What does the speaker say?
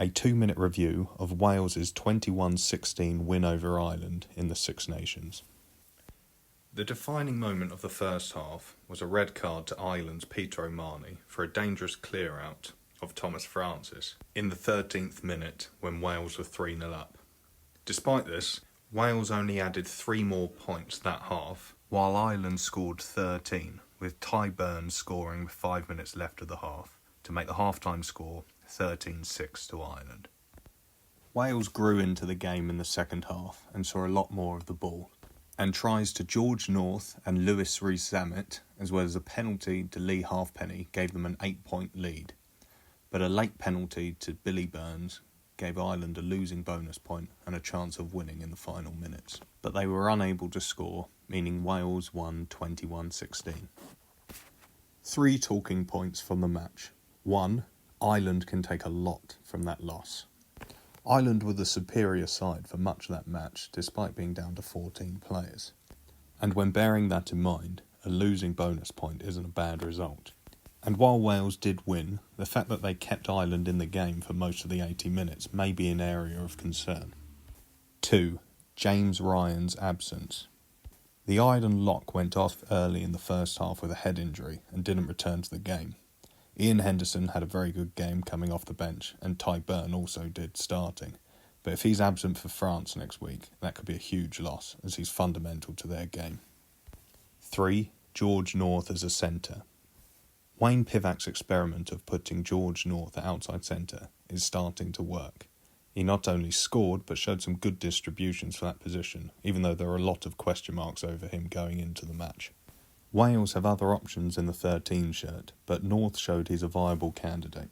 A 2-minute review of Wales's 21-16 win over Ireland in the Six Nations. The defining moment of the first half was a red card to Ireland's Peter O'Mahony for a dangerous clear-out of Thomas Francis in the 13th minute when Wales were 3-0 up. Despite this, Wales only added 3 more points that half, while Ireland scored 13, with Ty Burns scoring with 5 minutes left of the half to make the half-time score 13-6 to Ireland. Wales grew into the game in the second half and saw a lot more of the ball, and tries to George North and Lewis Rees-Zammit, as well as a penalty to Lee Halfpenny, gave them an 8-point lead. But a late penalty to Billy Burns gave Ireland a losing bonus point and a chance of winning in the final minutes. But they were unable to score, meaning Wales won 21-16. 3 talking points from the match. 1. Ireland can take a lot from that loss. Ireland were the superior side for much of that match, despite being down to 14 players. And when bearing that in mind, a losing bonus point isn't a bad result. And while Wales did win, the fact that they kept Ireland in the game for most of the 80 minutes may be an area of concern. 2. James Ryan's absence. The Ireland lock went off early in the first half with a head injury and didn't return to the game. Ian Henderson had a very good game coming off the bench, and Ty Burns also did starting. But if he's absent for France next week, that could be a huge loss, as he's fundamental to their game. 3. George North as a centre. Wayne Pivac's experiment of putting George North at outside centre is starting to work. He not only scored, but showed some good distributions for that position, even though there are a lot of question marks over him going into the match. Wales have other options in the 13 shirt, but North showed he's a viable candidate.